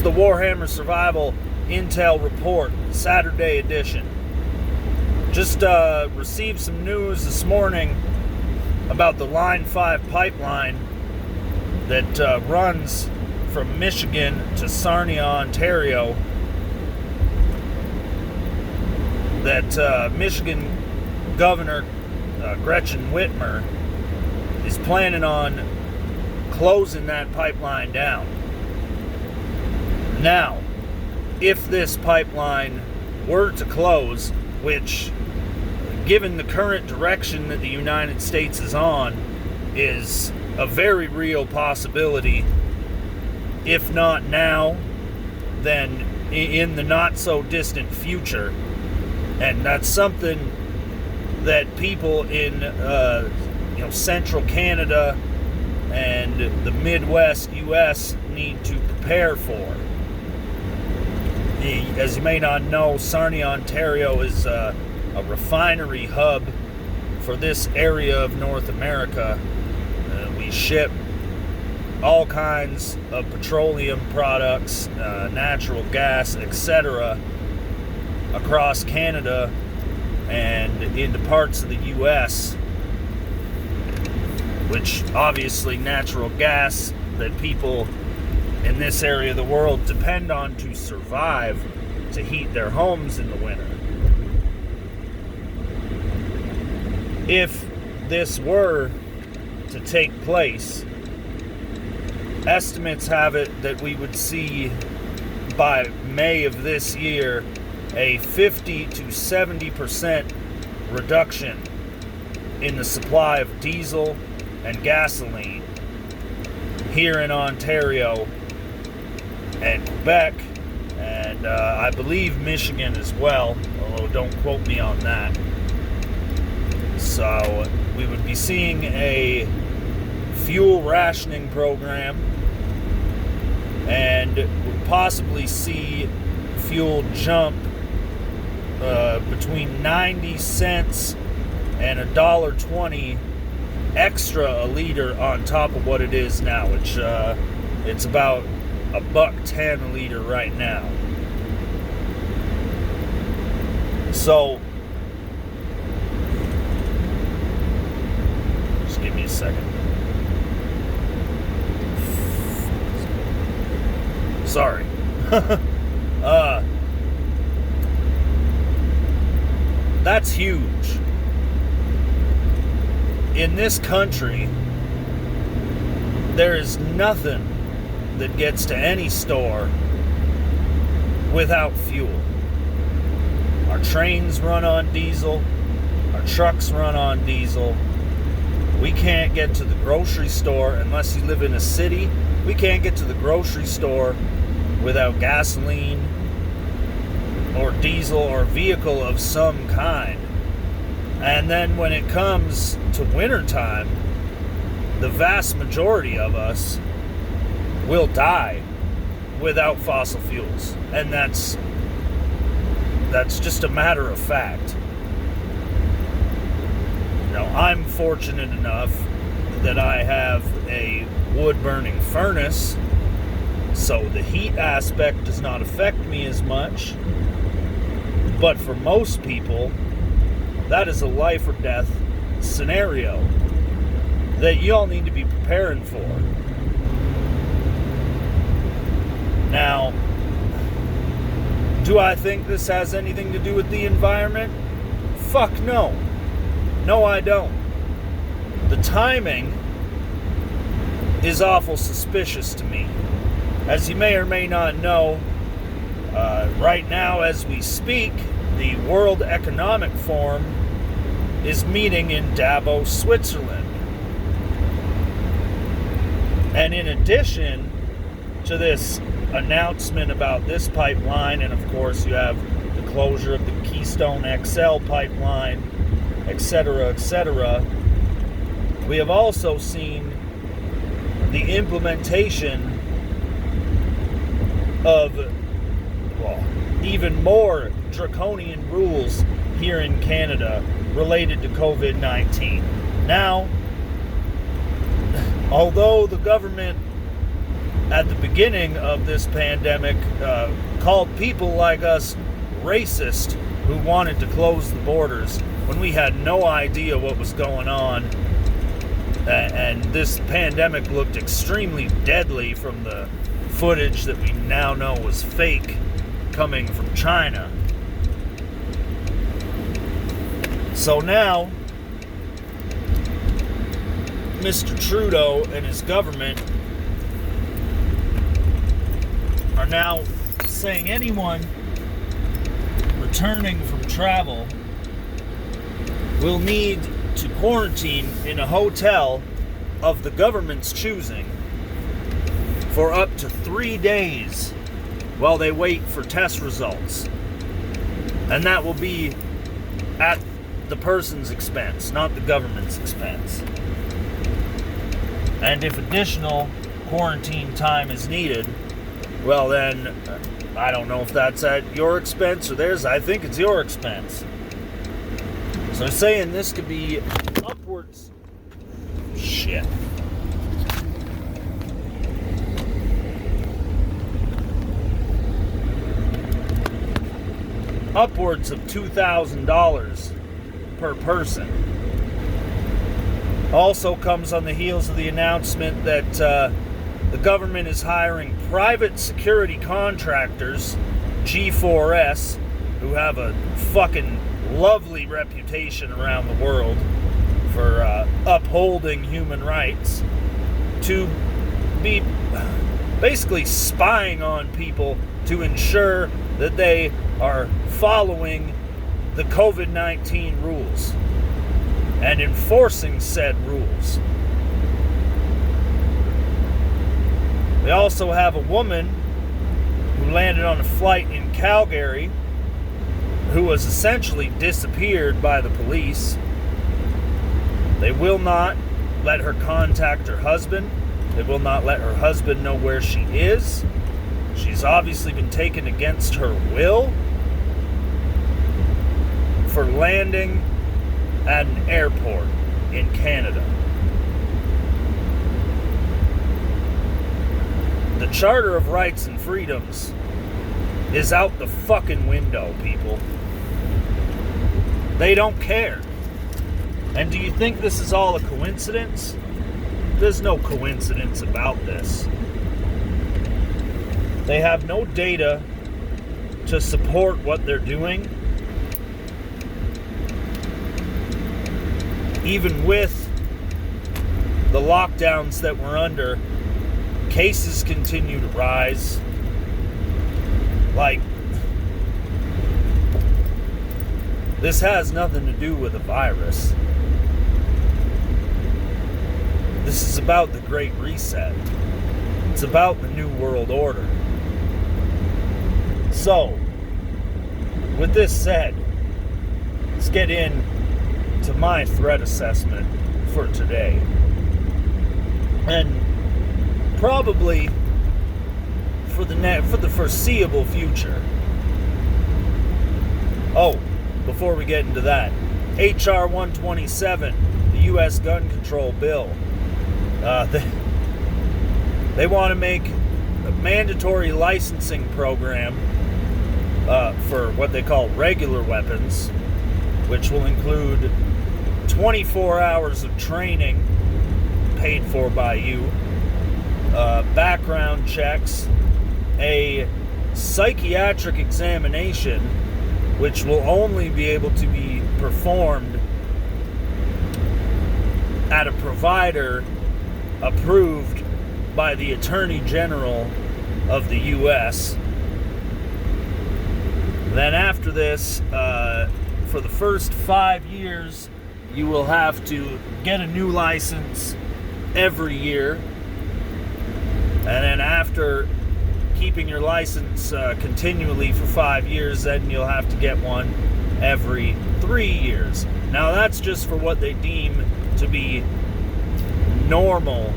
the Warhammer Survival Intel Report, Saturday edition. Just received some news this morning about the Line 5 pipeline that runs from Michigan to Sarnia, Ontario. That Michigan Governor Gretchen Whitmer is planning on closing that pipeline down. Now, if this pipeline were to close, which, given the current direction that the United States is on, is a very real possibility, if not now, then in the not so distant future. And that's something that people in central Canada and the Midwest US need to prepare for. As you may not know, Sarnia, Ontario is a refinery hub for this area of North America. We ship all kinds of petroleum products, natural gas, etc., across Canada and into parts of the U.S., which obviously natural gas that people in this area of the world depend on to survive, to heat their homes in the winter. If this were to take place, estimates have it that we would see by May of this year a 50 to 70% reduction in the supply of diesel and gasoline here in Ontario and Quebec, and I believe Michigan as well, although don't quote me on that. So we would be seeing a fuel rationing program, and would possibly see fuel jump between 90 cents and $1.20 extra a liter on top of what it is now, which it's about $1.10 a liter right now. So just give me a second. Sorry. That's huge. In this country, there is nothing that gets to any store without fuel. Our trains run on diesel. Our trucks run on diesel. We can't get to the grocery store unless you live in a city. We can't get to the grocery store without gasoline or diesel or vehicle of some kind. And then when it comes to wintertime, the vast majority of us will die without fossil fuels. And that's just a matter of fact. Now, I'm fortunate enough that I have a wood-burning furnace, so the heat aspect does not affect me as much. But for most people, that is a life or death scenario that you all need to be preparing for. Now, do I think this has anything to do with the environment? Fuck no. No, I don't. The timing is awful suspicious to me. As you may or may not know, right now as we speak, the World Economic Forum is meeting in Davos, Switzerland. And in addition to this announcement about this pipeline, and of course you have the closure of the Keystone XL pipeline, etc., we have also seen the implementation of even more draconian rules here in Canada related to COVID-19. Now, although the government at the beginning of this pandemic, called people like us racist who wanted to close the borders when we had no idea what was going on. And this pandemic looked extremely deadly from the footage that we now know was fake coming from China. So now, Mr. Trudeau and his government are now saying anyone returning from travel will need to quarantine in a hotel of the government's choosing for up to 3 days while they wait for test results. And that will be at the person's expense, not the government's expense. And if additional quarantine time is needed, well then, I don't know if that's at your expense or theirs. I think it's your expense. So saying this could be upwards... Shit. Upwards of $2,000 per person. Also comes on the heels of the announcement that the government is hiring private security contractors, G4S, who have a fucking lovely reputation around the world for upholding human rights, to be basically spying on people to ensure that they are following the COVID-19 rules and enforcing said rules. We also have a woman who landed on a flight in Calgary who was essentially disappeared by the police. They will not let her contact her husband. They will not let her husband know where she is. She's obviously been taken against her will for landing at an airport in Canada. The Charter of Rights and Freedoms is out the fucking window, people. They don't care. And do you think this is all a coincidence? There's no coincidence about this. They have no data to support what they're doing. Even with the lockdowns that we're under, cases continue to rise. Like, this has nothing to do with a virus. This is about the Great Reset. It's about the New World Order. So, with this said, let's get into my threat assessment for today. And probably for the foreseeable future. Oh, before we get into that, H.R. 127, the U.S. gun control bill. They want to make a mandatory licensing program for what they call regular weapons, which will include 24 hours of training paid for by you, background checks, a psychiatric examination, which will only be able to be performed at a provider approved by the Attorney General of the U.S. Then after this, for the first 5 years, you will have to get a new license every year. And then after keeping your license continually for 5 years, then you'll have to get one every 3 years. Now that's just for what they deem to be normal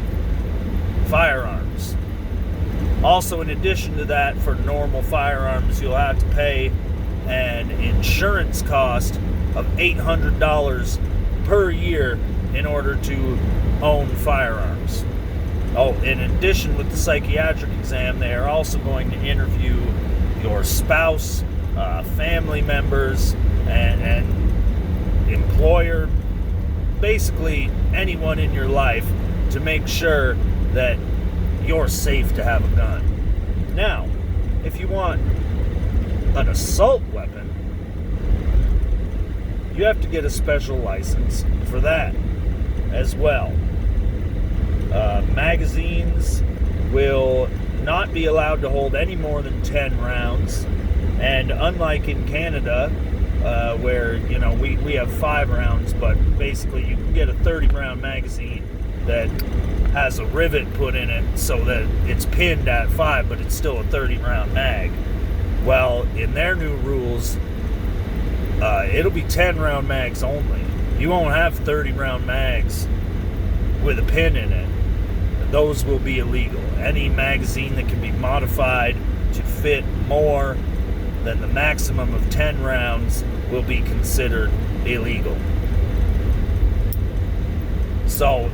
firearms. Also, in addition to that, for normal firearms, you'll have to pay an insurance cost of $800 per year in order to own firearms. Oh, in addition with the psychiatric exam, they are also going to interview your spouse, family members, and employer, basically anyone in your life, to make sure that you're safe to have a gun. Now, if you want an assault weapon, you have to get a special license for that as well. Magazines will not be allowed to hold any more than 10 rounds, and unlike in Canada, where we have 5 rounds, but basically you can get a 30-round magazine that has a rivet put in it so that it's pinned at 5, but it's still a 30-round mag. Well, in their new rules, it'll be 10-round mags only. You won't have 30-round mags with a pin in it. Those will be illegal. Any magazine that can be modified to fit more than the maximum of 10 rounds will be considered illegal. So,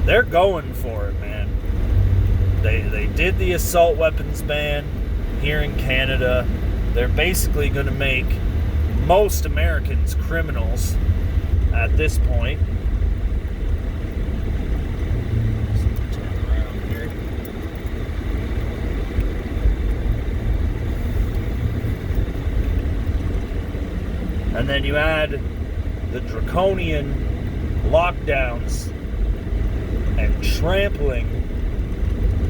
they're going for it, man. They did the assault weapons ban here in Canada. They're basically going to make most Americans criminals at this point. And then you add the draconian lockdowns and trampling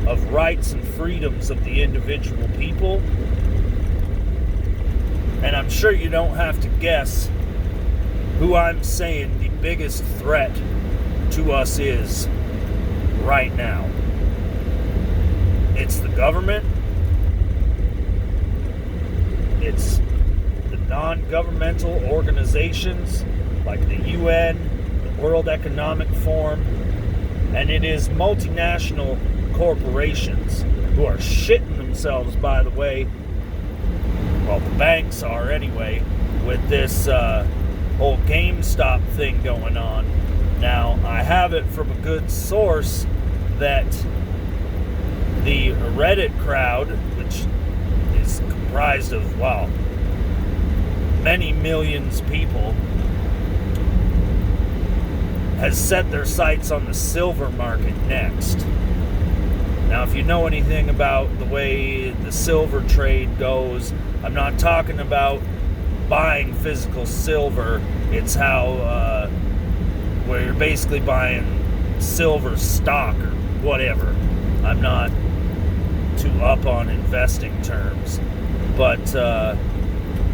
of rights and freedoms of the individual people. And I'm sure you don't have to guess who I'm saying the biggest threat to us is right now. It's the government. It's the non-governmental organizations like the UN, the World Economic Forum, and it is multinational corporations who are shitting themselves, by the way. Well, the banks are anyway, with this whole GameStop thing going on. Now, I have it from a good source that the Reddit crowd, which is comprised of, wow, many millions of people, has set their sights on the silver market next. Now, if you know anything about the way the silver trade goes, I'm not talking about buying physical silver. It's how, where you're basically buying silver stock or whatever. I'm not too up on investing terms. But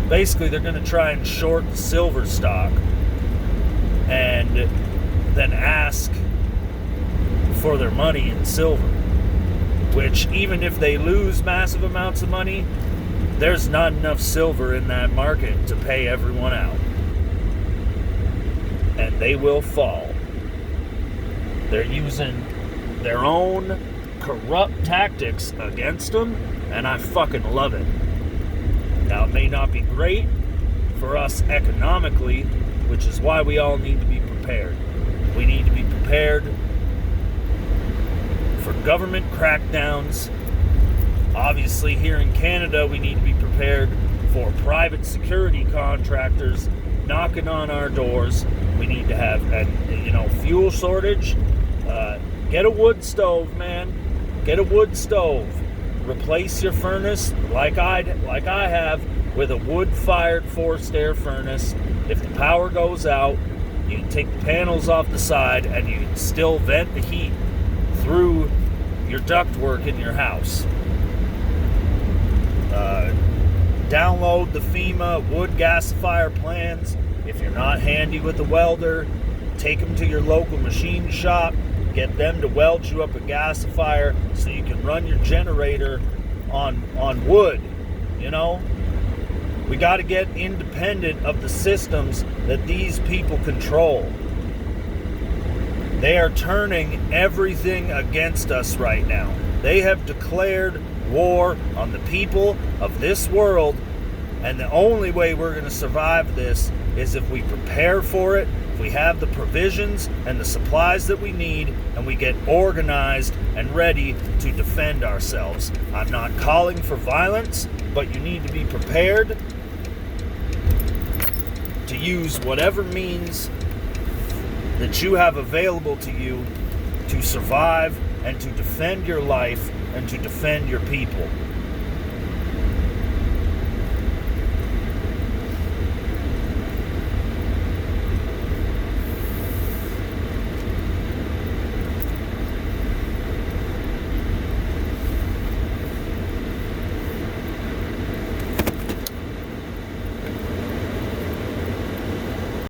basically they're going to try and short silver stock and then ask for their money in silver. Which, even if they lose massive amounts of money, there's not enough silver in that market to pay everyone out. And they will fall. They're using their own corrupt tactics against them, and I fucking love it. Now, it may not be great for us economically, which is why we all need to be prepared. We need to be prepared for government crackdowns. Obviously, here in Canada, we need to be prepared for private security contractors knocking on our doors. We need to have, fuel shortage. Get a wood stove, man. Get a wood stove. Replace your furnace, like I have, with a wood-fired forced air furnace. If the power goes out, you can take the panels off the side, and you can still vent the heat through your ductwork in your house. Download the FEMA wood gasifier plans. If you're not handy with a welder, take them to your local machine shop. Get them to weld you up a gasifier so you can run your generator on wood. We got to get independent of the systems that these people control. They are turning everything against us right now. They have declared war on the people of this world, and the only way we're going to survive this is if we prepare for it, if we have the provisions and the supplies that we need, and we get organized and ready to defend ourselves. I'm not calling for violence, but you need to be prepared to use whatever means that you have available to you to survive and to defend your life and to defend your people.